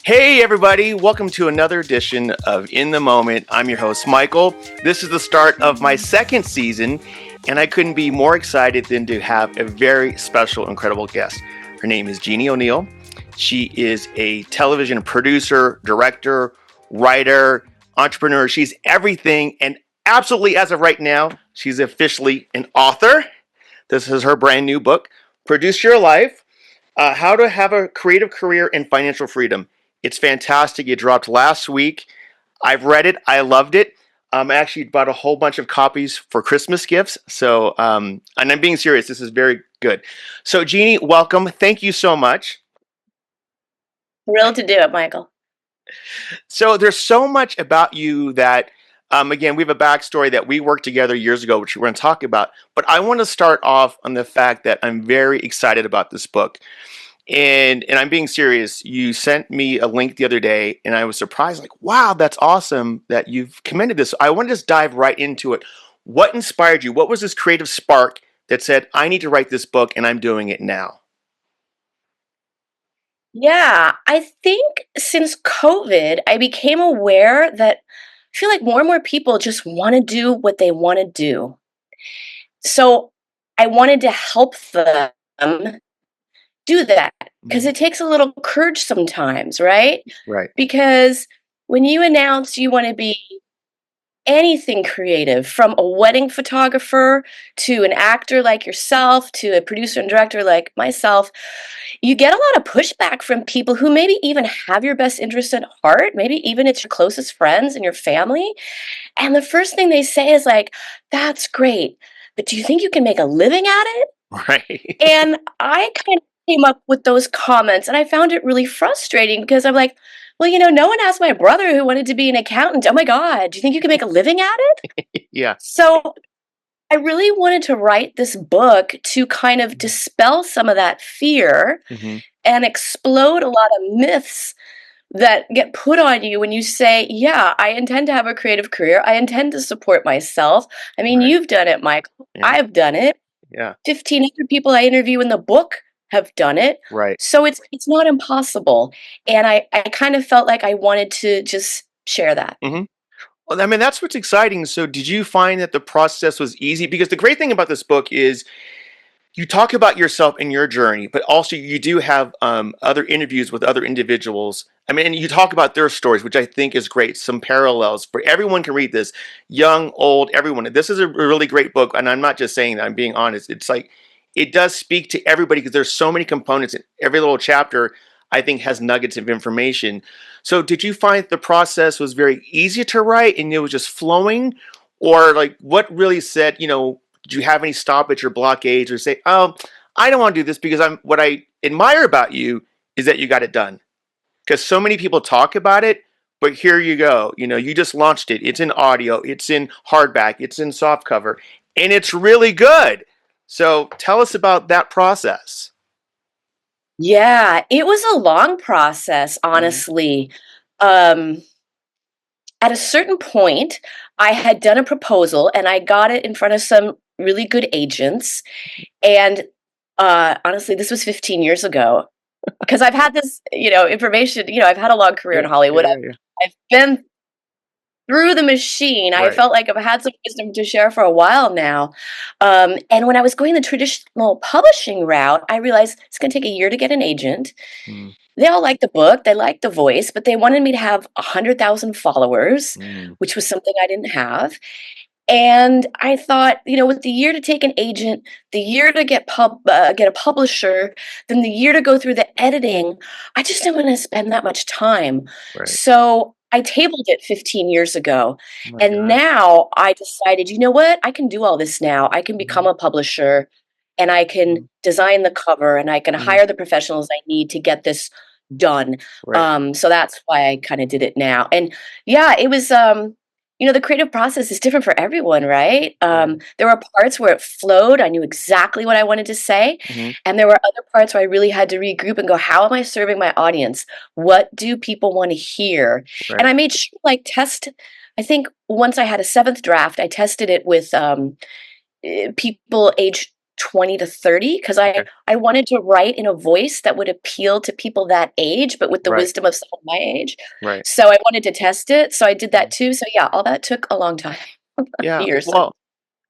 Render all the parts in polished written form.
Hey, everybody, welcome to another edition of In the Moment. I'm your host, Michael. This is the start of my second season, and I couldn't be more excited than to have a very special, incredible guest. Her name is Jeannie O'Neill. She is a television producer, director, writer, entrepreneur. She's everything, and absolutely, as of right now, she's officially an author. This is her brand new book, Produce Your Life. How to Have a Creative Career and Financial Freedom. It's fantastic. It dropped last week. I've read it. I loved it. I actually bought a whole bunch of copies for Christmas gifts. And I'm being serious. This is very good. So, Jeannie, welcome. Thank you so much. Thrilled to do it, Michael. So, there's so much about you that, again, we have a backstory that we worked together years ago, which we're going to talk about. But I want to start off on the fact that I'm very excited about this book. And I'm being serious. You sent me a link the other day, and I was surprised. Like, wow, that's awesome that you've commended this. I want to just dive right into it. What inspired you? What was this creative spark that said, I need to write this book, and I'm doing it now? Yeah, I think since COVID, I became aware that I feel like more and more people just want to do what they want to do. So I wanted to help them do that because Mhm. it takes a little courage sometimes, right? Right. Because when you announce you want to be anything creative, from a wedding photographer to an actor like yourself to a producer and director like myself, you get a lot of pushback from people who maybe even have your best interest at heart. Maybe even it's your closest friends and your family. And the first thing they say is like, that's great, but do you think you can make a living at it? Right. And I kind of came up with those comments and I found it really frustrating because I'm like, well, no one asked my brother who wanted to be an accountant. Oh my God, do you think you can make a living at it? Yeah. So I really wanted to write this book to kind of dispel some of that fear Hmm. and explode a lot of myths that get put on you when you say, yeah, I intend to have a creative career. I intend to support myself. I mean, Right. you've done it, Michael. Yeah. I've done it. Yeah. 15 other people I interview in the book have done it. Right. So it's not impossible. And I kind of felt like I wanted to just share that. Hmm. Well, I mean, that's what's exciting. So, did you find that the process was easy? Because the great thing about this book is you talk about yourself and your journey, but also you do have other interviews with other individuals. I mean, and you talk about their stories, which I think is great. Some parallels for everyone can read this, young, old, everyone. This is a really great book, and I'm not just saying that. I'm being honest. It's like it does speak to everybody because there's so many components. In every little chapter, I think, has nuggets of information. So, did you find the process was very easy to write and it was just flowing, or like what really said, did you have any stoppage or blockades or say, oh, I don't want to do this because what I admire about you is that you got it done. Because so many people talk about it, but here you go. You just launched it. It's in audio, it's in hardback, it's in softcover, and it's really good. So tell us about that process. Yeah, it was a long process, Mhm. honestly. Um, at a certain point, I had done a proposal and I got it in front of some really good agents. And honestly, this was 15 years ago because I've had this, information. I've had a long career in Yeah, Hollywood. yeah, I've, yeah, yeah. I've been through the machine. I Right. felt like I've had some wisdom to share for a while now. And when I was going the traditional publishing route, I realized it's going to take a year to get an agent. Mm, They all liked the book, they liked the voice, but they wanted me to have 100,000 followers, mm, which was something I didn't have. And I thought, with the year to take an agent, the year to get a publisher, then the year to go through the editing, I just didn't want to spend that much time. right. So I tabled it 15 years ago. Oh my And God. now I decided, you know what? I can do all this now. I can become Mhm, a publisher and I can mhm, design the cover and I can mhm. hire the professionals I need to get this done. Right. So that's why I kind of did it now. And yeah, it was the creative process is different for everyone, right? Right. There were parts where it flowed. I knew exactly what I wanted to say. Hmm. And there were other parts where I really had to regroup and go, how am I serving my audience? What do people want to hear? And Right. I made sure, like, I think once I had a seventh draft, I tested it with people aged 20 to 30 because I Okay. I wanted to write in a voice that would appeal to people that age, but with the Right. wisdom of someone my age. Right. So I wanted to test it. So I did that Mhm. too. So yeah, all that took a long time, Yeah. years. Well,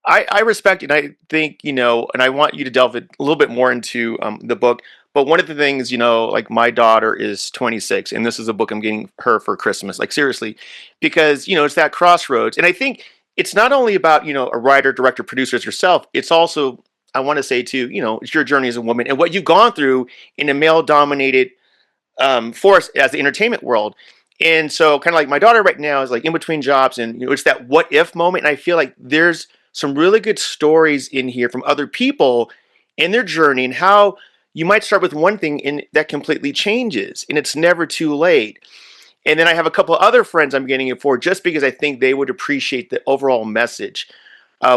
I respect it. I think, and I want you to delve a little bit more into the book. But one of the things, like my daughter is 26, and this is a book I'm getting her for Christmas. Like, seriously, because, it's that crossroads. And I think it's not only about, a writer, director, producer as yourself, it's also, I want to say, too, it's your journey as a woman and what you've gone through in a male dominated force as the entertainment world. And so, kind of like my daughter right now is like in between jobs, and it's that what if moment. And I feel like there's some really good stories in here from other people and their journey and how you might start with one thing and that completely changes, and it's never too late. And then I have a couple of other friends I'm getting it for just because I think they would appreciate the overall message,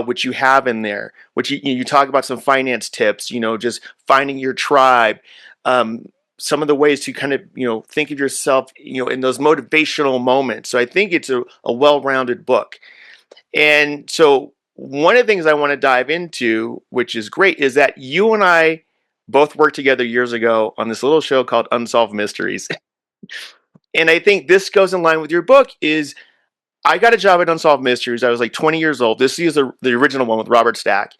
which you have in there, which you talk about some finance tips, just finding your tribe, um, some of the ways to kind of, think of yourself, in those motivational moments. So I think it's a well-rounded book. And so one of the things I want to dive into, which is great, is that you and I both worked together years ago on this little show called Unsolved Mysteries. And I think this goes in line with your book is I got a job at Unsolved Mysteries. I was like 20 years old. This is the original one with Robert Stack.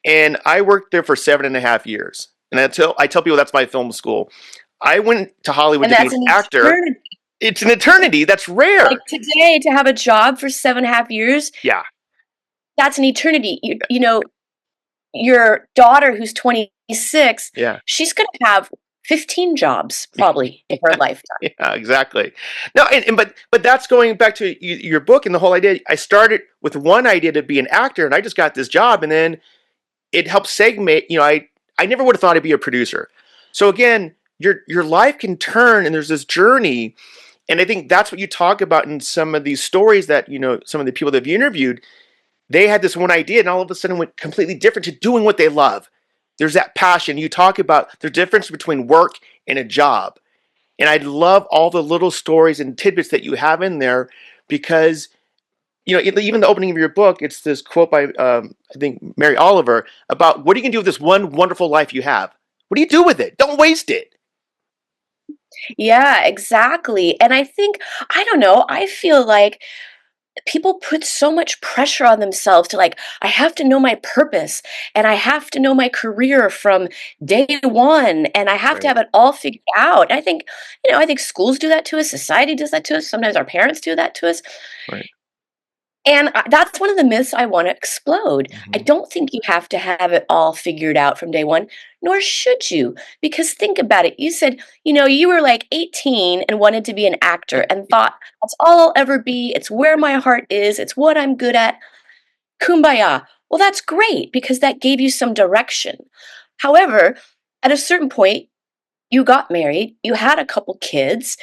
And I worked there for 7.5 years. And I tell people that's my film school. I went to Hollywood And to be an that's an actor. eternity. It's an eternity. That's Like rare. today, to have a job for 7.5 years, Yeah. that's an eternity. Your daughter who's 26, Yeah. she's gonna have 15 jobs probably in her lifetime. Yeah, exactly. No, but that's going back to your book and the whole idea. I started with one idea to be an actor, and I just got this job, and then it helped segment. I never would have thought I'd be a producer. So again, your life can turn, and there's this journey, and I think that's what you talk about in some of these stories that some of the people that you interviewed. They had this one idea, and all of a sudden went completely different to doing what they love. There's that passion. You talk about the difference between work and a job. And I love all the little stories and tidbits that you have in there because, even the opening of your book, it's this quote by, I think, Mary Oliver about what are you going to do with this one wonderful life you have? What do you do with it? Don't waste it. Yeah, exactly. And I think, I don't know, I feel like people put so much pressure on themselves to like, I have to know my purpose and I have to know my career from day one and I have to Right, have it all figured out. And I think schools do that to us, society does that to us, sometimes our parents do that to us. right. And that's one of the myths I want to explode. I Hmm. don't think you have to have it all figured out from day one, nor should you. Because think about it. You said, you were like 18 and wanted to be an actor and thought, that's all I'll ever be. It's where my heart is. It's what I'm good at. Kumbaya. Well, that's great because that gave you some direction. However, at a certain point, you got married, you had a couple kids.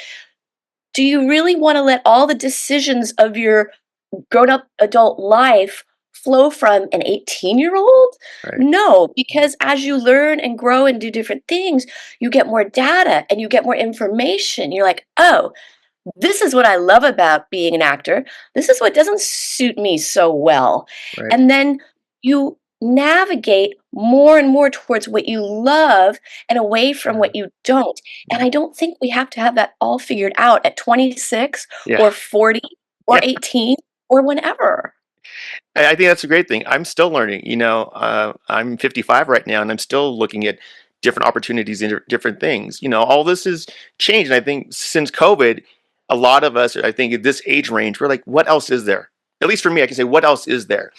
Do you really want to let all the decisions of your grown up adult life flow from an 18-year-old? Right, No, because as you learn and grow and do different things, you get more data and you get more information. You're like, oh, this is what I love about being an actor. This is what doesn't suit me so well. right. And then you navigate more and more towards what you love and away from Yeah, what you don't. And yeah, I don't think we have to have that all figured out at 26 yeah, or 40 or yeah. 18 or whenever. I think that's a great thing. I'm still learning. I'm 55 right now, and I'm still looking at different opportunities and different things. All this has changed, and I think since COVID, a lot of us, I think, at this age range, we're like, what else is there? At least for me, I can say, what else is there?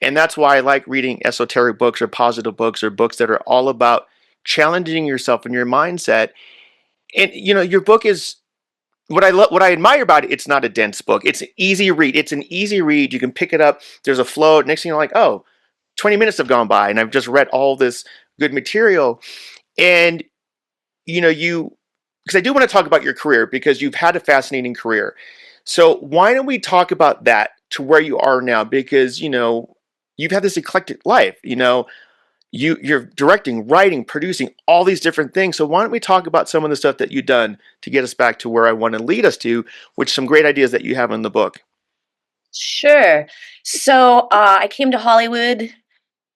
And that's why I like reading esoteric books or positive books or books that are all about challenging yourself and your mindset. And your book is what I admire about it. It's not a dense book. It's an easy read. It's an easy read. You can pick it up. There's a flow. Next thing you're like, oh, 20 minutes have gone by and I've just read all this good material. And you because I do want to talk about your career because you've had a fascinating career. So why don't we talk about that to where you are now? Because you've had this eclectic life. You're directing, writing, producing all these different things. So why don't we talk about some of the stuff that you've done to get us back to where I want to lead us to, which some great ideas that you have in the book. Sure. So I came to Hollywood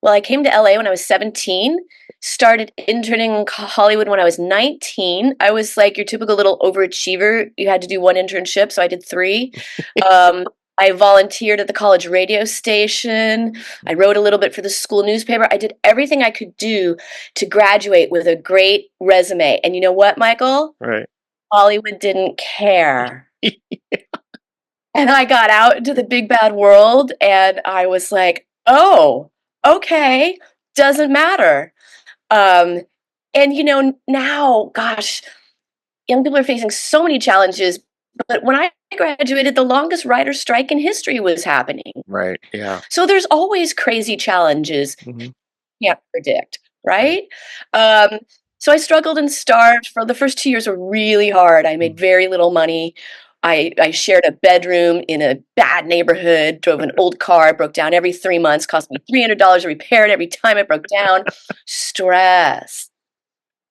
Well, I came to LA when I was 17, started interning in Hollywood when I was 19. I was like your typical little overachiever. You had to do one internship, so I did three. Um, I volunteered at the college radio station. I wrote a little bit for the school newspaper. I did everything I could do to graduate with a great resume. And you know what, Michael? Right. Hollywood didn't care. And I got out into the big bad world and I was like, oh, okay, doesn't matter. Um, and now, gosh, young people are facing so many challenges. But when I graduated, the longest writer strike in history was happening. Right. Yeah. So there's always crazy challenges Hmm. can't predict, Right. right? Um, so I struggled and starved for the first 2 years were really hard. I made Mm. very little money. I shared a bedroom in a bad neighborhood, drove an old car, broke down every 3 months, cost me $300 to repair it every time it broke down. Stress.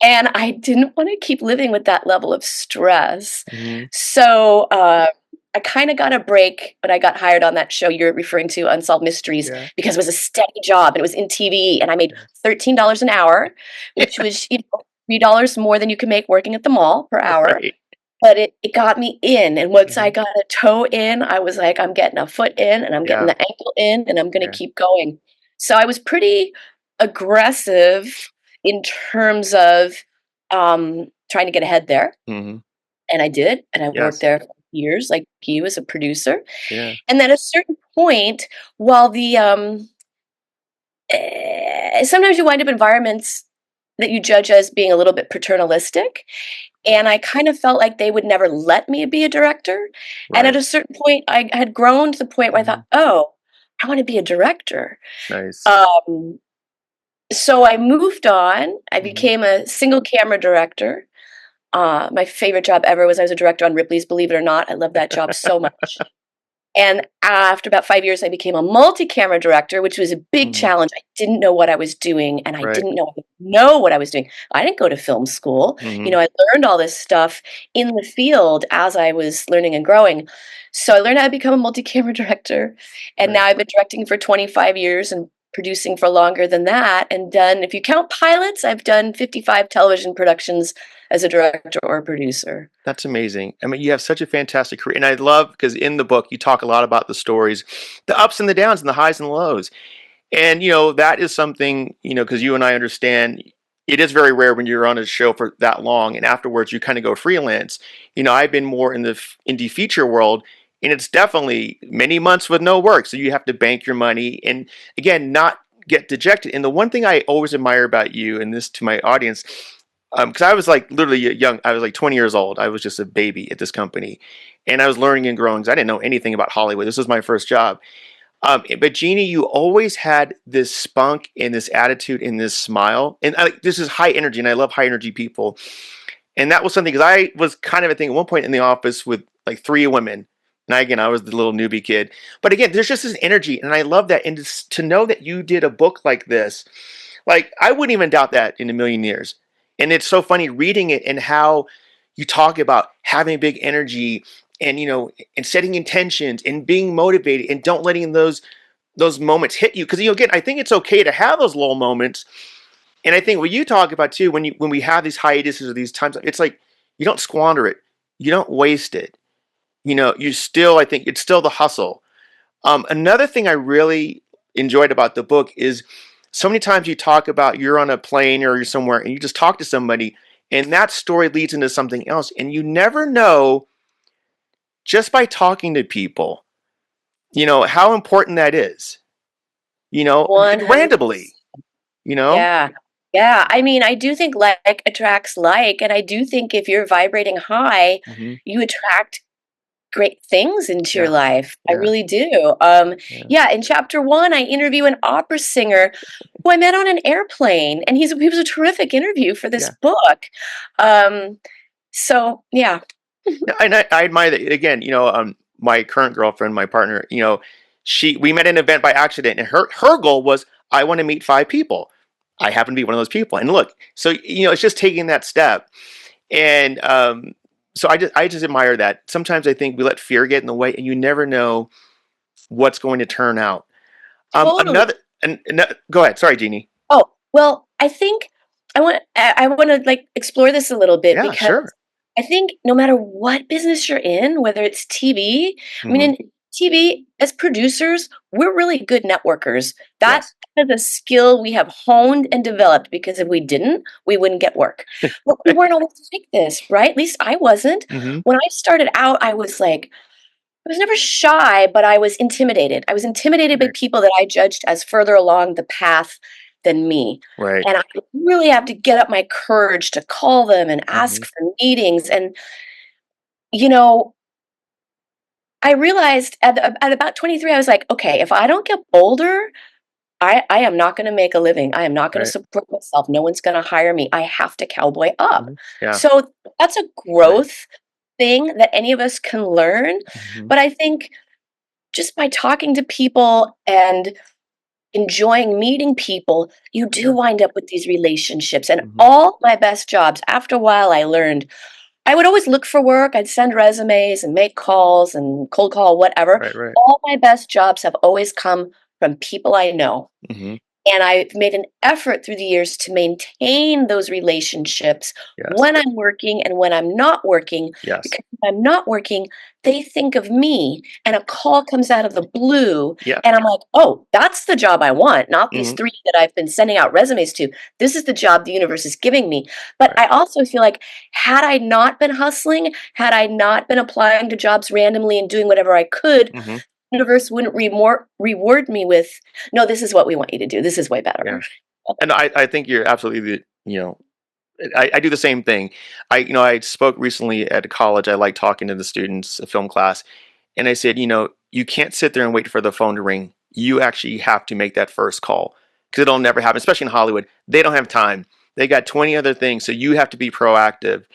And I didn't want to keep living with that level of stress. Hmm. So I kind of got a break when I got hired on that show you're referring to, Unsolved Mysteries, Yeah. because it was a steady job and it was in TV and I made $13 an hour, which was $3 more than you could make working at the mall per hour. Right. But it got me in. And once I Hmm. got a toe in, I was like, I'm getting a foot in and I'm getting Yeah. the ankle in and I'm going to Yeah. keep going. So I was pretty aggressive in terms of trying to get ahead there. Hmm. And I did. And I worked Yes. there for years, like you as a producer. Yeah. And then at a certain point, while sometimes you wind up in environments that you judge as being a little bit paternalistic. And I kind of felt like they would never let me be a director. And at Right. a certain point, I had grown to the point where I Hmm. thought, oh, I want to be a director. Nice. Um, so I moved on. I Hmm. became a single camera director. My favorite job ever was I was a director on Ripley's Believe It or Not. I love that job so much. And after about 5 years, I became a multi-camera director, which was a big Hmm. challenge. I didn't know what I was doing, and I Right. didn't know what I was doing. I didn't go to film school. Hmm. I learned all this stuff in the field as I was learning and growing. So I learned how to become a multi-camera director, and now Right. I've been directing for 25 years and producing for longer than that, and done, if you count pilots, I've done 55 television productions as a director or producer. That's amazing. I mean, you have such a fantastic career. And I love because in the book, you talk a lot about the stories, the ups and the downs, and the highs and the lows. And, that is something, because you and I understand it is very rare when you're on a show for that long and afterwards you kind of go freelance. I've been more in the indie feature world and it's definitely many months with no work. So you have to bank your money and, again, not get dejected. And the one thing I always admire about you, and this to my audience, because I was like literally young, I was like 20 years old. I was just a baby at this company and I was learning and growing because I didn't know anything about Hollywood. This was my first job. But Jeannie, you always had this spunk and this attitude and this smile, and this is high energy, and I love high energy people. And that was something because I was kind of, I think, at one point in the office with like three women, and I was the little newbie kid. But again, there's just this energy, and I love that. And to know that you did a book like this, like I wouldn't even doubt that in a million years. And it's so funny reading it and how you talk about having big energy and and setting intentions and being motivated and don't letting those moments hit you because again I think it's okay to have those low moments and I think what you talk about too when we have these hiatuses or these times it's like you don't squander it, you don't waste it, you still, I think it's still the hustle. Another thing I really enjoyed about the book is so many times you talk about you're on a plane or you're somewhere and you just talk to somebody and that story leads into something else and you never know just by talking to people, how important that is, randomly, 100%. you know? Yeah. Yeah. I mean, I do think like attracts like, and I do think if you're vibrating high, Hmm. you attract great things into your Yeah, life. I yeah, really do. yeah, Yeah, in chapter 1, I interview an opera singer who I met on an airplane, and he was a terrific interview for this yeah. book. Um, so yeah. Yeah, and I admire that again. My current girlfriend, my partner, we met at an event by accident, and her goal was I want to meet five people. I happen to be one of those people, and look, so it's just taking that step, and so I just admire that. Sometimes I think we let fear get in the way, and you never know what's going to turn out. Totally. Another and go ahead. Sorry, Jeannie. Oh, well, I think I want to like explore this a little bit Yeah, because sure. I think no matter what business you're in, whether it's TV, I mean, Hmm. in TV, as producers, we're really good networkers. That Yes. is a skill we have honed and developed because if we didn't, we wouldn't get work. But we weren't always like this, right? At least I wasn't. Hmm. When I started out, I was like, I was never shy, but I was intimidated. I was intimidated by Right. people that I judged as further along the path than me. Right. And I really have to get up my courage to call them and Hmm. ask for meetings. And, you know, I realized at about 23, I was like, okay, if I don't get bolder, I am not going to make a living. I am not going to Right. support myself. No one's going to hire me. I have to cowboy up. Hmm. Yeah. So that's a Right. growth thing that any of us can learn. Hmm. But I think just by talking to people and enjoying meeting people, you do Yeah. wind up with these relationships. And Hmm. all my best jobs, after a while, I learned I would always look for work. I'd send resumes and make calls and cold call, whatever. Right. Right. All my best jobs have always come from people I know. Hmm. And I've made an effort through the years to maintain those relationships Yes. when I'm working and when I'm not working, Yes. because if I'm not working, they think of me and a call comes out of the blue Yes. and I'm like, "Oh, that's the job I want, not these Hmm. 3 that I've been sending out resumes to. This is the job the universe is giving me." But Right. I also feel like had I not been hustling, had I not been applying to jobs randomly and doing whatever I could, Hmm. universe wouldn't reward me with, "No, this is what we want you to do. This is way Yeah. better." And I think you're absolutely I do the same thing. I spoke recently at a college. I like talking to the students, a film class, and I said, you can't sit there and wait for the phone to ring. You actually have to make that first call because it'll never happen, especially in Hollywood. They don't have time. They got 20 other things, so you have to be proactive.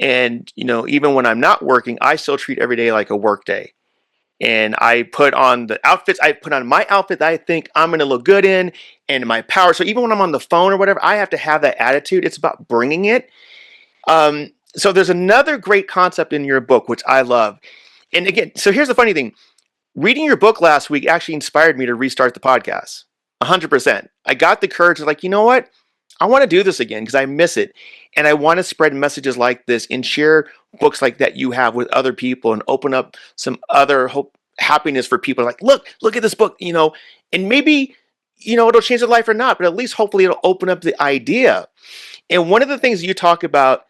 And even when I'm not working, I still treat every day like a work day. And I put on the outfits. I put on my outfit that I think I'm going to look good in and my power. So even when I'm on the phone or whatever, I have to have that attitude. It's about bringing it. So there's another great concept in your book, which I love. And again, so here's the funny thing. Reading your book last week actually inspired me to restart the podcast. 100%. I got the courage to like, you know what? I want to do this again because I miss it. And I want to spread messages like this and share books like that you have with other people and open up some other hope, happiness for people. Like, look at this book, and maybe, it'll change their life or not, but at least hopefully it'll open up the idea. And one of the things you talk about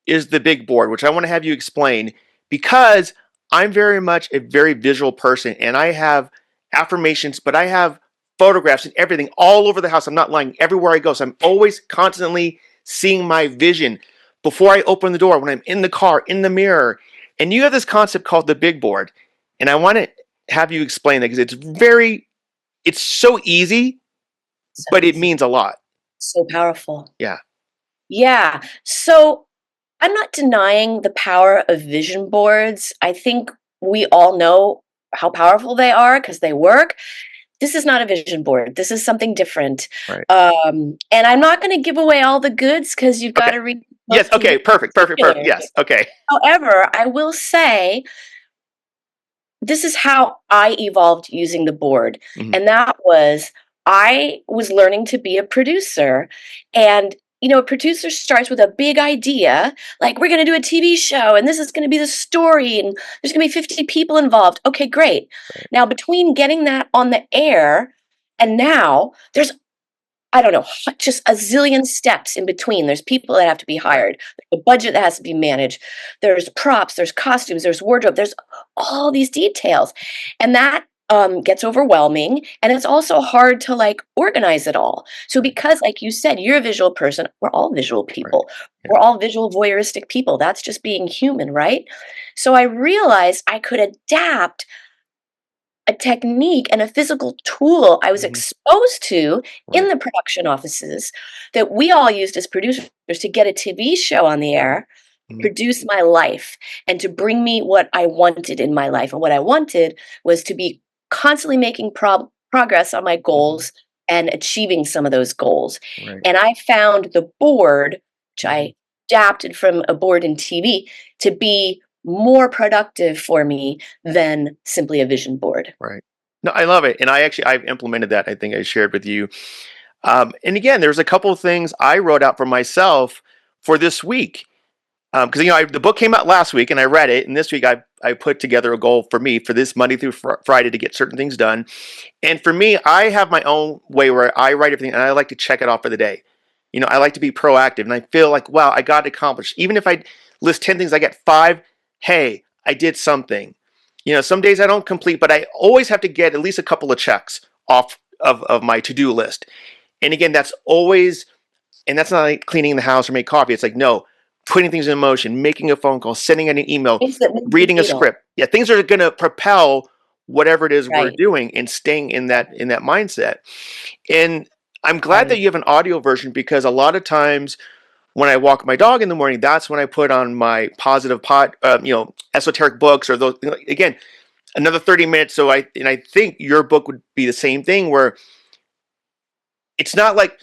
is the big board, which I want to have you explain because I'm very much a very visual person and I have affirmations, but I have photographs and everything all over the house. I'm not lying everywhere I go. So I'm always constantly seeing my vision before I open the door, when I'm in the car, in the mirror. And you have this concept called the big board. And I want to have you explain that because it's so easy, So but it easy, means a lot. so powerful. Yeah. Yeah. So I'm not denying the power of vision boards. I think we all know how powerful they are because they work. This is not a vision board. This is something different. Right. And I'm not going to give away all the goods because you've got Okay. to read the Yes. book to Okay. read Perfect. the Perfect. Perfect. particulars. Yes. Okay. However, I will say this is how I evolved using the board. Hmm. And that was I was learning to be a producer. And, a producer starts with a big idea, like we're going to do a TV show and this is going to be the story and there's going to be 50 people involved. Okay, great. Right. Now, between getting that on the air and now, there's I don't know, just a zillion steps in between. There's people that have to be Right. hired, there's a budget that has to be managed, there's props, there's costumes, there's wardrobe, there's all these details. And that gets overwhelming. And it's also hard to like organize it all. So, Right. because, like you said, you're a visual person, we're all visual Right. people, Yeah. we're all visual voyeuristic people. That's just being human, right? So, I realized I could adapt a technique and a physical tool I was Hmm. exposed to in Right. the production offices that we all used as producers to get a TV show on the air, Hmm. produce my life, and to bring me what I wanted in my life. And what I wanted was to be constantly making progress on my Hmm. goals and achieving some of those goals. Right. And I found the board, which Hmm. I adapted from a board in TV, to be more productive for me than simply a vision board. Right. No, I love it, and I've implemented that. I think I shared with you. And again, there's a couple of things I wrote out for myself for this week. Because the book came out last week and I read it, and this week I put together a goal for me for this Monday through Friday to get certain things done. And for me, I have my own way where I write everything and I like to check it off for the day. I like to be proactive, and I feel like, wow, I got it accomplished. Even if I list 10 things, I get five. Hey, I did something. Some days I don't complete, but I always have to get at least a couple of checks off of my to do list. And again, that's not like cleaning the house or make coffee. It's like, no, putting things in motion, making a phone call, sending out an email, Things that move the reading a needle. script. Yeah, things are going to propel whatever it is we're Right, doing and staying in that mindset. And I'm glad that right. you have an audio version, because a lot of times when I walk my dog in the morning, that's when I put on my positive esoteric books, or those. Again, another 30 minutes. I think your book would be the same thing, where it's not like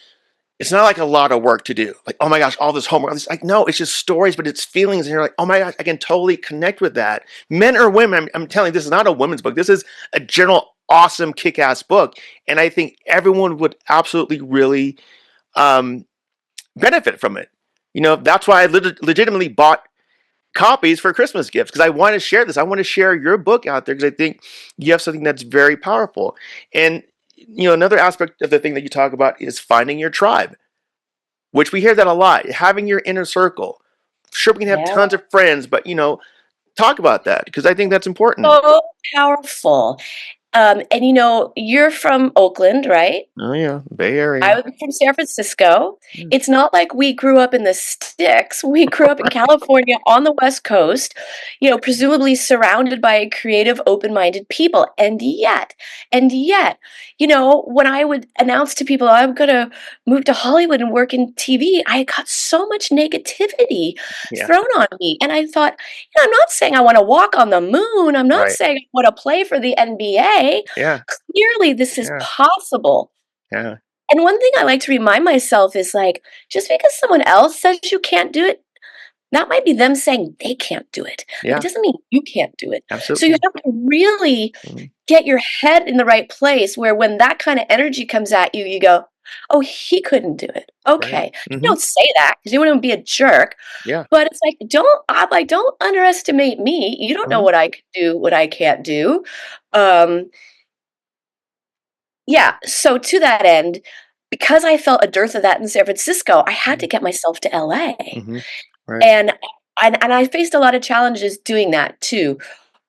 it's not like a lot of work to do. Like, oh my gosh, all this homework. It's like, no, it's just stories, but it's feelings. And you're like, oh my gosh, I can totally connect with that. Men or women, I'm telling you, this is not a women's book. This is a general awesome kick-ass book. And I think everyone would absolutely really um, benefit from it. That's why I legitimately bought copies for Christmas gifts, because I want to share this. I want to share your book out there because I think you have something that's very powerful. And another aspect of the thing that you talk about is finding your tribe, which we hear that a lot. Having your inner circle. Sure, we can have Yeah. tons of friends, but talk about that, because I think that's important. So powerful. And you're from Oakland, right? Oh yeah, Bay Area. I was from San Francisco. Yeah. It's not like we grew up in the sticks. We grew up in California on the West Coast, presumably surrounded by creative, open-minded people. And yet, when I would announce to people I'm going to move to Hollywood and work in TV, I got so much negativity Yeah. thrown on me. And I thought, I'm not saying I want to walk on the moon. I'm not Right. saying I want to play for the NBA. Yeah. Clearly, this is Yeah. possible. Yeah. And one thing I like to remind myself is like, just because someone else says you can't do it, that might be them saying they can't do it. Like, it Yeah. doesn't mean you can't do it. So you Absolutely. have to really Mhm. get your head in the right place where when that kind of energy comes at you, you go, oh, he couldn't do it. Right. Okay. You Hmm. don't say that because you want to be a jerk. Yeah. But it's like, don't underestimate me. You don't know Hmm. what I can do, what I can't do. Um, yeah, so to that end, because I felt a dearth of that in San Francisco, I had to get myself to LA. Hmm. Right. And and I faced a lot of challenges doing that too.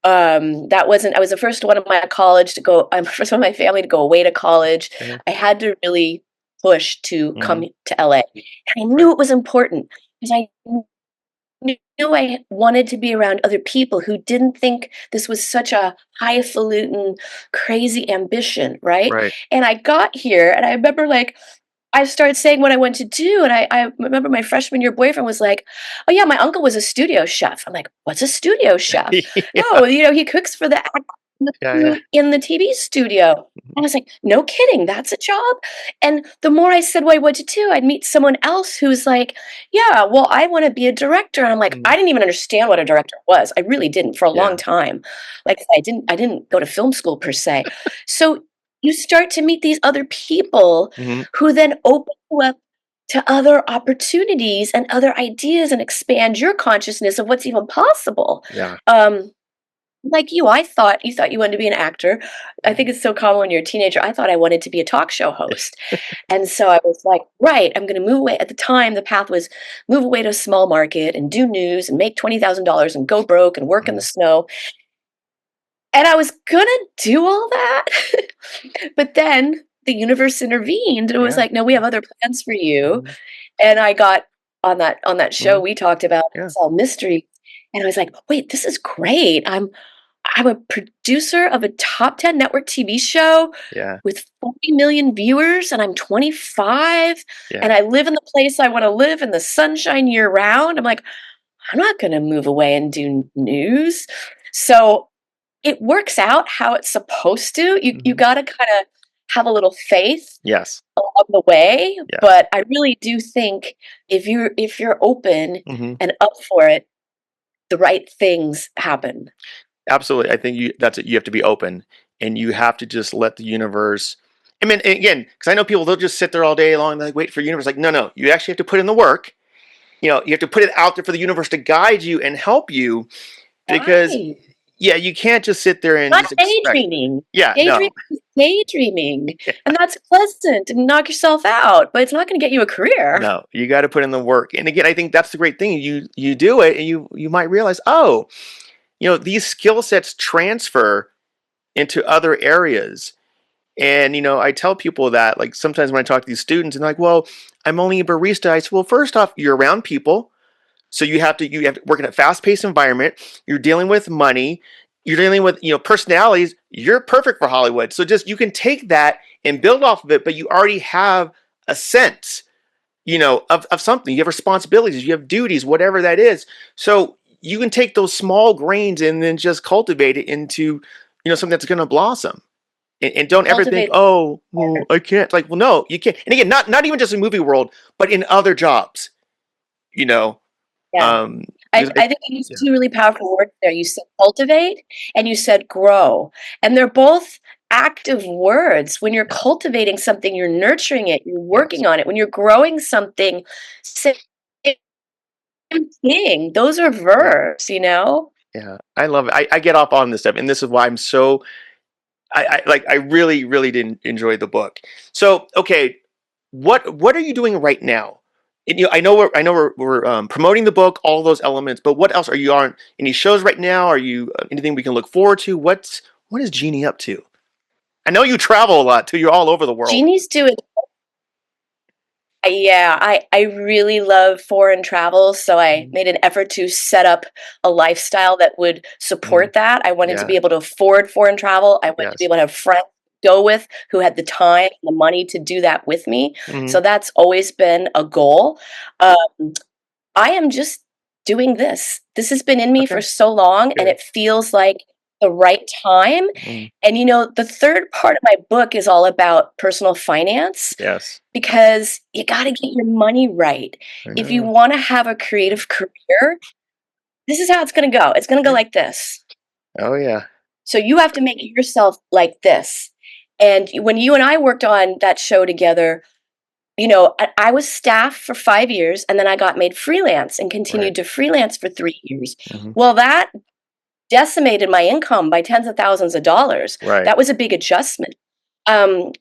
That wasn't I was the first one in my college to go I'm the first one in my family to go away to college. Yeah. I had to really push to come Hmm. to LA. And I knew Right. it was important because I knew I wanted to be around other people who didn't think this was such a highfalutin, crazy ambition, right? Right. And I got here, and I remember like I started saying what I wanted to do, and I remember my freshman year boyfriend was like, "Oh yeah, my uncle was a studio chef." I'm like, "What's a studio chef?" Yeah. "Oh, he cooks for the actors and the Yeah. Yeah. crew in the TV studio." I Mhm. was like, "No kidding, that's a job?" And the more I said what I wanted to do, I'd meet someone else who's like, "Yeah, well, I wanna be a director." And I'm like, Mhm. I didn't even understand what a director was. I really didn't for a long Yeah. time. Like, I didn't go to film school per se. So, you start to meet these other people Hmm. who then open you up to other opportunities and other ideas and expand your consciousness of what's even possible. Yeah. Um, like you thought you wanted to be an actor. I think Mhm. it's so common when you're a teenager. I thought I wanted to be a talk show host. And so I was like, right, I'm going to move away. At the time, the path was move away to a small market and do news and make $20,000 and go broke and work in the Mhm. snow. And I was going to do all that. But then the universe intervened and was Yeah. like, "No, we have other plans for you." Mhm. And I got on that show Mhm. we talked about Yeah. Unsolved Mystery, and I was like, "Wait, this is great. I'm a producer of a top 10 network TV show Yeah. with 40 million viewers, and I'm 25, and Yeah. I live in the place I wanna live in the sunshine year round." I'm like, "I'm not gonna move away and do news." So it works out how it's supposed to. You Mhm. gotta kinda have a little faith Yes. along the way, Yes. but I really do think if you're open Hmm. and up for it, the right things happen. Absolutely. I think that's it. You have to be open. and you have to just let the universe. I mean, again, because I know people, they'll just sit there all day long and like wait for the universe. Like, no, you actually have to put in the work. You have to put it out there for the universe to guide you and help you, because Right. yeah, you can't just sit there and Not just expect. daydreaming. Yeah, no, Daydreaming is daydreaming, and that's pleasant and knock yourself out, but it's not gonna get you a career. no, you got to put in the work. And again, I think that's the great thing. You do it, and you might realize, oh, these skill sets transfer into other areas. And I tell people that, like, sometimes when I talk to these students and they're like, well, I'm only a barista. I said, well, first off, you're around people. So you have to work in a fast-paced environment. You're dealing with money. You're dealing with personalities. You're perfect for Hollywood. So just you can take that and build off of it, but you already have a sense, of something. You have responsibilities. You have duties, whatever that is. So you can take those small grains and then just cultivate it into something that's going to blossom. And don't ever think, Cultivate. oh, well, I can't. Like, well, no, you can't. And again, not even just in movie world, but in other jobs. You know, Yeah. I because I think you used yeah, two really powerful words there. You said cultivate and you said grow, and they're both active words. When you're yeah, cultivating something, you're nurturing it, you're yes, working on it. When you're growing something, same thing. Those are yeah, verbs, you know? yeah. I love it. I get off on this stuff, and this is why I'm so. I really really did enjoy the book. So okay, what are you doing right now? And, I know we're promoting the book, all those elements, but what else are you on? Any shows right now? Are you anything we can look forward to? What is Jeannie up to? I know you travel a lot too. You're all over the world. Jeannie's doing yeah, I really love foreign travel, so I Mhm. made an effort to set up a lifestyle that would Mhm. support that. I wanted to Yeah. be able to afford foreign travel. I wanted to be Yes. able to have friends to go with who had the time and the money to do that with me. Mhm. So that's always been a goal. Um, I am just doing this. This has been in me for Okay. so long, and Good. it feels like the right time. Mm. And the third part of my book is all about personal finance Yes. because you got to get your money right. I If you know. want to have a creative career, this is how it's going to go. It's going to go Yeah. like this. Oh yeah. So you have to make yourself like this. And when you and I worked on that show together, I was staff for 5 years and then I got made freelance and Right. continued to freelance for 3 years. Mhm. Well, that decimated my income by tens of thousands of dollars. Right. That was a big adjustment.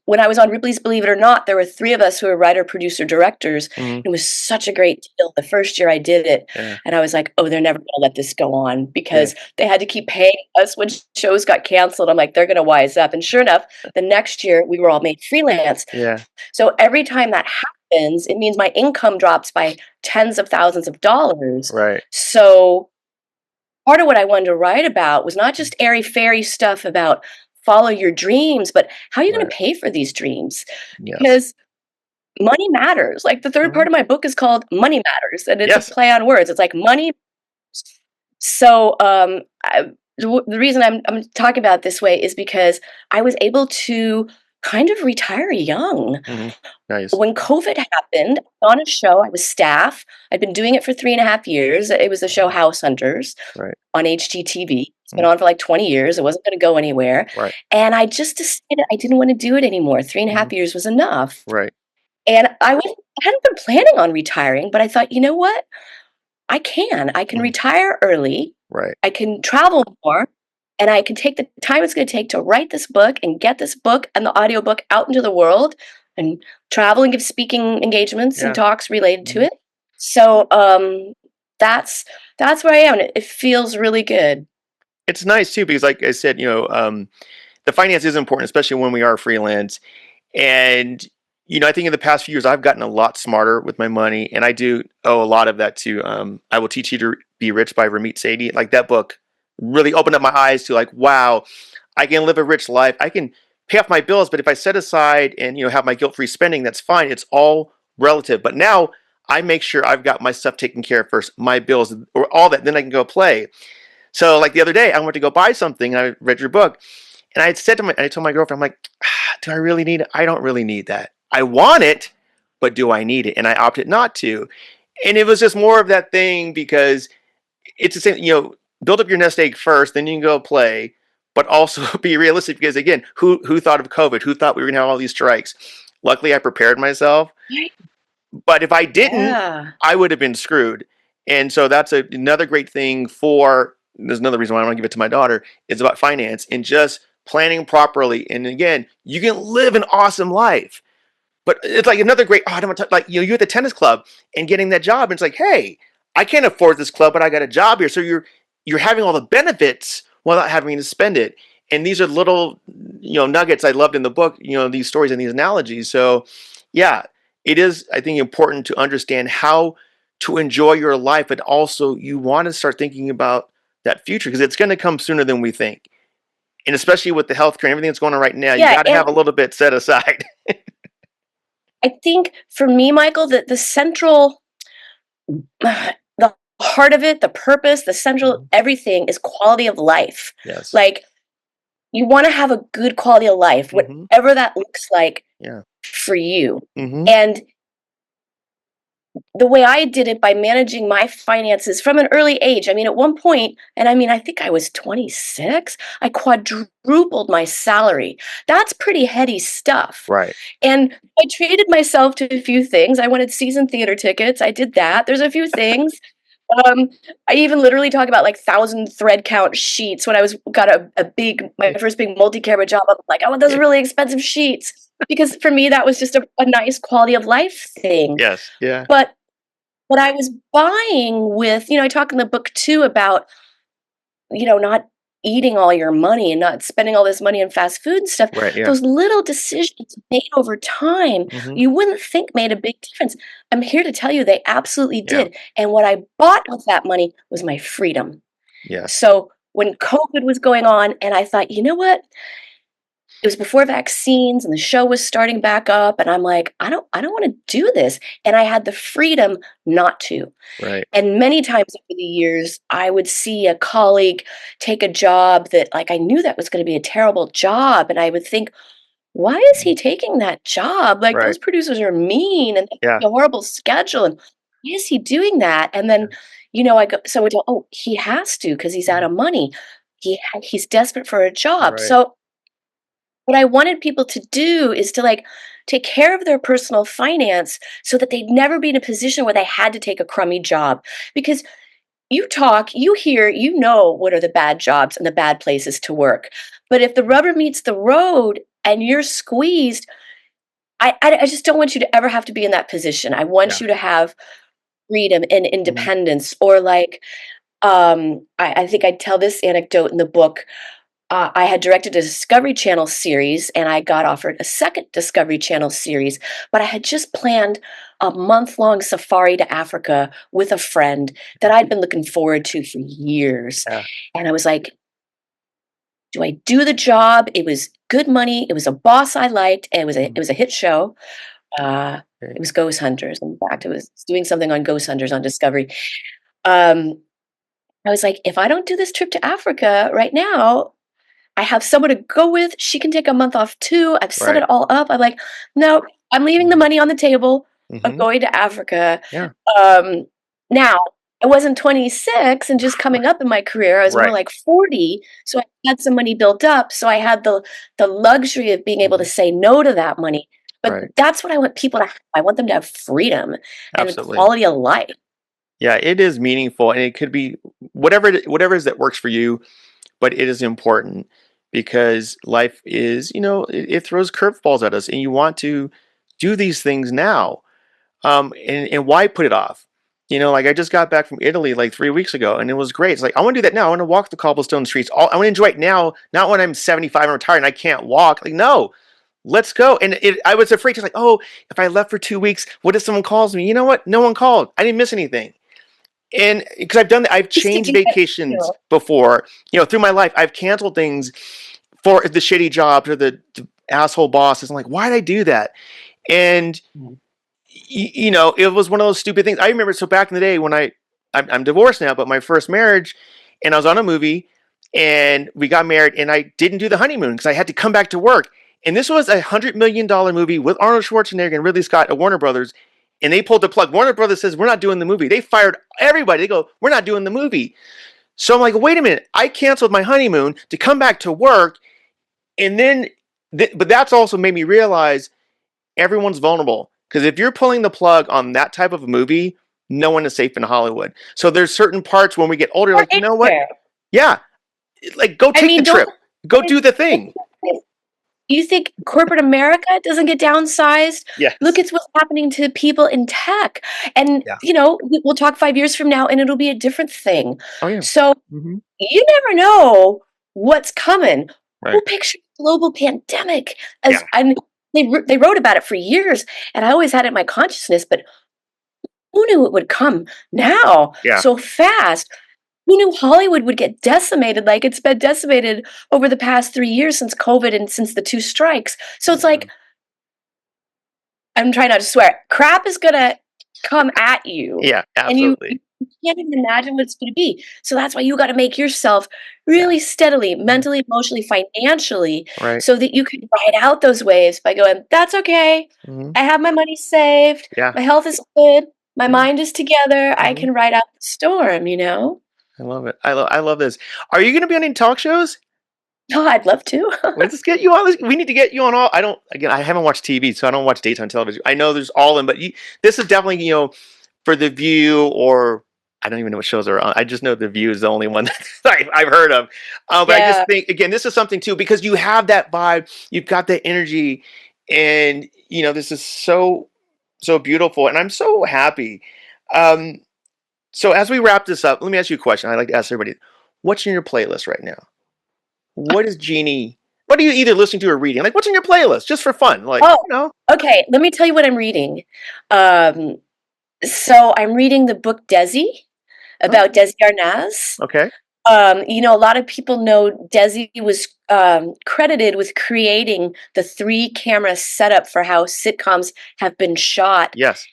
When I was on Ripley's Believe It or Not, there were three of us who were writer, producer, directors. Mhm. It was such a great deal. The first year I did it, Yeah. and I was like, "Oh, they're never going to let this go on," Good. because they had to keep paying us when shows got canceled. I'm like, "They're going to wise up." And sure enough, the next year we were all made freelance. Yeah. So every time that happens, it means my income drops by tens of thousands of dollars. Right. So part of what I wanted to write about was not just airy fairy stuff about follow your dreams, but how are you going Right. to pay for these dreams? Yes. Because money matters. Like the third part Mhm. of my book is called Money Matters, and it's a Yes. play on words. It's like money. So the reason I'm talking about it this way is because I was able to kind of retire young. Mhm. Nice. When COVID happened, on a show, I was staff. I'd been doing it for 3.5 years. It was the show Mhm. House Hunters Right. on HGTV. It's been Mhm. on for like 20 years. It wasn't going to go anywhere. Right. And I just decided I didn't want to do it anymore. Three and a Mhm. half years was enough. Right. And I hadn't been planning on retiring, but I thought, you know what? I can Mhm. retire early. Right. I can travel more. And I can take the time it's going to take to write this book and get this book and the audiobook out into the world and travel and give speaking engagements and Yeah. talks related to Mhm. it. So that's that's where I am. And it feels really good. It's nice too because, like I said, the finance is important, especially when we are freelance. And I think in the past few years, I've gotten a lot smarter with my money, and I do owe a lot of that to "I Will Teach You to Be Rich" by Ramit Sethi. Like that book really opened up my eyes to like, wow, I can live a rich life. I can pay off my bills, but if I set aside and have my guilt-free spending, that's fine. It's all relative. But now I make sure I've got my stuff taken care of first, my bills or all that. Then I can go play. So like the other day, I went to go buy something. And I read your book, and I told my girlfriend, I'm like, do I really need it? I don't really need that. I want it, but do I need it? And I opted not to. And it was just more of that thing because it's the same, build up your nest egg first, then you can go play. but also be realistic because again, who thought of COVID? Who thought we were gonna have all these strikes? Luckily, I prepared myself. Right. But if I didn't, Yeah. I would have been screwed. And so that's another great thing for. There's another reason why I want to give it to my daughter. It's about finance and just planning properly. And again, you can live an awesome life. But it's like another great. Oh, I don't want to like you at the tennis club and getting that job. And it's like, hey, I can't afford this club, but I got a job here. So you're having all the benefits without having to spend it. And these are little nuggets I loved in the book. These stories and these analogies. So yeah, it is I think important to understand how to enjoy your life, but also you want to start thinking about that future because it's going to come sooner than we think. And especially with the healthcare and everything that's going on right now, you Yeah, got to and have a little bit set aside. I think for me, Michael, that the central the heart of it, the purpose, the central Mhm. everything is quality of life. Yes. Like, you wanna have a good quality of life, Hmm. whatever that looks like Yeah. for you. Hmm. And the way I did it by managing my finances from an early age. I mean, at one point, and I mean, I think I was 26, I quadrupled my salary. That's pretty heady stuff. Right. And I treated myself to a few things. I wanted season theater tickets. I did that. There's a few things. Um, I even literally talk about like 1,000 thread count sheets when I was got a big my first big multi-camera job. I'm like, I want those really expensive sheets because for me that was just a nice quality of life thing. Yes. Yeah. But what I was buying with, I talk in the book too about, not eating all your money and not spending all this money on fast food and stuff. Right. Yeah. Those little decisions made over time, Hmm. you wouldn't think made a big difference. I'm here to tell you they absolutely Yeah. did. And what I bought with that money was my freedom. Yes. So when COVID was going on, and I thought, you know what? It was before vaccines and the show was starting back up. And I'm like, I don't want to do this. And I had the freedom not to. Right. And many times over the years, I would see a colleague take a job that, like, I knew that was going to be a terrible job. And I would think, why is he taking that job? Like, those Right. producers are mean and they Yeah. have a horrible schedule. And why is he doing that? And then, I go, so I go, oh, he has to because he's out Mhm. of money. He's desperate for a job. Right. So what I wanted people to do is to like take care of their personal finance so that they'd never be in a position where they had to take a crummy job. Because you talk, you hear, what are the bad jobs and the bad places to work. But if the rubber meets the road and you're squeezed, I just don't want you to ever have to be in that position. I want Yeah. you to have freedom and Mhm. independence. Or like, I think I tell this anecdote in the book. I had directed a Discovery Channel series and I got offered a second Discovery Channel series, but I had just planned a month-long safari to Africa with a friend that I'd been looking forward to for years. Yeah. And I was like, do I do the job? It was good money. It was a boss I liked. And it Mhm. was a hit show. Uh, it Right. was Ghost Hunters. In fact, it was doing something on Ghost Hunters on Discovery. Um, I was like, if I don't do this trip to Africa right now, I have someone to go with. She can take a month off too. I've set Right. it all up. I'm like, no, I'm leaving the Mhm. money on the table. I'm Mhm. going to Africa. Yeah. Um, Now, I wasn't 26 and just coming up in my career. I was more Right. like 40. So I had some money built up. So I had the luxury of being able to Mhm. say no to that money. But Right. that's what I want people to have. I want them to have freedom and Absolutely. quality of life. Yeah, it is meaningful, and it could be whatever it is that works for you, but it is important because life is, it throws curveballs at us, and you want to do these things now. And why put it off? Like I just got back from Italy like 3 weeks ago, and it was great. It's like I want to do that now. I want to walk the cobblestone streets. I want to enjoy it now, not when I'm 75 and retired and I can't walk. Like no, let's go. And I was afraid to like, oh, if I left for 2 weeks, what if someone calls me? You know what? No one called. I didn't miss anything. And because I've done that, I've Used to changed do that vacations too. before. Through my life, I've canceled things for the shitty jobs or the asshole bosses. I'm like, why did I do that? And it was one of those stupid things. I remember so back in the day when I'm divorced now, but my first marriage, and I was on a movie, and we got married, and I didn't do the honeymoon because I had to come back to work. And this was $100 million movie with Arnold Schwarzenegger and Ridley Scott at Warner Brothers, and they pulled the plug. Warner Brothers says we're not doing the movie. They fired everybody. They go, we're not doing the movie. So I'm like, wait a minute, I canceled my honeymoon to come back to work. And then, but that's also made me realize everyone's vulnerable. Because if you're pulling the plug on that type of a movie, no one is safe in Hollywood. So there's certain parts when we get older, Or like, you know what? anywhere. Yeah, like go I take the mean, don't trip, go do the thing. you think corporate America doesn't get downsized? Look Yes. at what's happening to people in tech. And, Yeah. we'll talk 5 years from now and it'll be a different thing. Oh yeah. So Hmm. you never know what's coming. Who Right. pictured global pandemic Yeah. as and they wrote about it for years, and I always had it in my consciousness, but who knew it would come now Yeah. so fast? Who knew Hollywood would get decimated like it's been decimated over the past 3 years since COVID and since the 2 strikes? So it's Yeah. like, I'm trying not to swear, crap is gonna come at you, Yeah. and you Absolutely. can't even imagine what it's gonna be. So that's why you gotta make yourself Yeah. really steadily, Mhm. mentally, emotionally, financially, Right. so that you can ride out those waves by going, "That's okay. Hmm. I have my money saved. Yeah. My health is good. My Yeah. mind is together. I Hmm. can ride out the storm," you know? I love it. I love this. Are you going to be on any talk shows? Oh, I'd love to. Let's get you on. We need to get you on all. I don't. Again, I haven't watched TV, so I don't watch daytime television. I know there's all in, but this is definitely for The View, or I don't even know what shows are on. I just know The View is the only one that I've heard of. But I just Yeah. think again, this is something too because you have that vibe, you've got that energy, and this is so beautiful, and I'm so happy. Um, so as we wrap this up, let me ask you a question. I like to ask everybody, what's in your playlist right now? What is Jeannie? What are you either listening to or reading? Like, what's in your playlist, just for fun? Like, Oh, okay, let me tell you what I'm reading. Um, so I'm reading the book Desi, oh, about Desi Arnaz. okay, A lot of people know Desi was credited with creating the 3-camera setup for how sitcoms have been shot yes,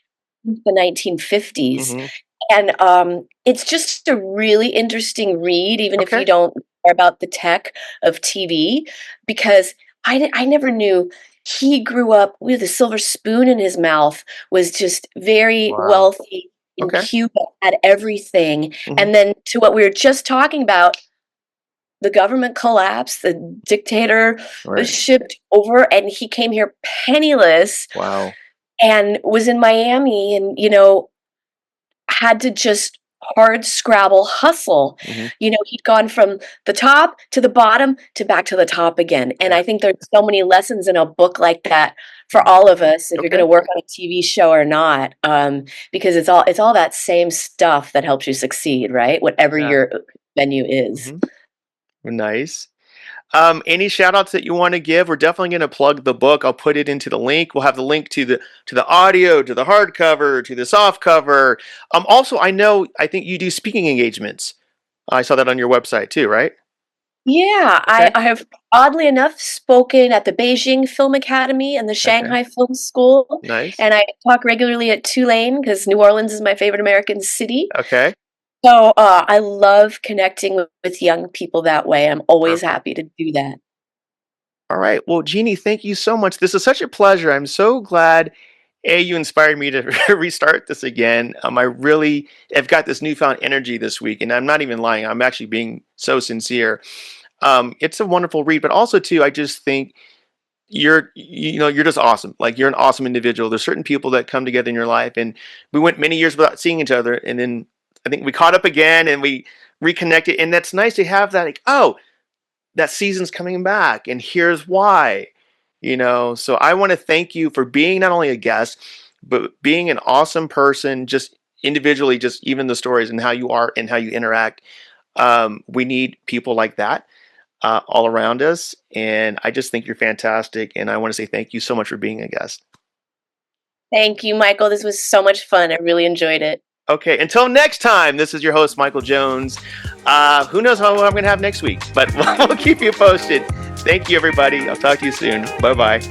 since the 1950s. hmm, And it's just a really interesting read, even if you okay, don't care about the tech of TV, because I never knew he grew up with a silver spoon in his mouth, was just very wow, wealthy in okay, Cuba, had everything. hmm, And then to what we were just talking about, the government collapsed, the dictator was right, shipped over, and he came here penniless wow, and was in Miami and, had to just hard scrabble hustle. hmm, He'd gone from the top to the bottom to back to the top again. And yeah, I think there's so many lessons in a book like that for all of us, if you're going okay, to work on a TV show or not, because it's all that same stuff that helps you succeed, right? Whatever yeah, your venue is. hmm, nice. Any shout outs that you want to give? We're definitely going to plug the book. I'll put it into the link. We'll have the link to the audio, to the hardcover, to the soft cover. Also, I think you do speaking engagements. I saw that on your website too, right? Yeah, I, Okay. I have oddly enough spoken at the Beijing Film Academy and the Okay. Shanghai Film School, Nice. and I talk regularly at Tulane because New Orleans is my favorite American city. Okay. So I love connecting with young people that way. I'm always Perfect. happy to do that. All right. Well, Jeannie, thank you so much. This is such a pleasure. I'm so glad you inspired me to restart this again. I really have got this newfound energy this week, and I'm not even lying. I'm actually being so sincere. It's a wonderful read, but also too, I just think you're just awesome. Like you're an awesome individual. There's certain people that come together in your life, and we went many years without seeing each other, and then I think we caught up again and we reconnected, and that's nice to have that. Like, oh, that season's coming back, and here's why. So I want to thank you for being not only a guest, but being an awesome person, just individually, just even the stories and how you are and how you interact. We need people like that all around us. And I just think you're fantastic. And I want to say thank you so much for being a guest. Thank you, Michael. This was so much fun. I really enjoyed it. Okay, until next time, this is your host, Michael Jones. Who knows what I'm going to have next week, but we'll keep you posted. Thank you, everybody. I'll talk to you soon. Bye bye.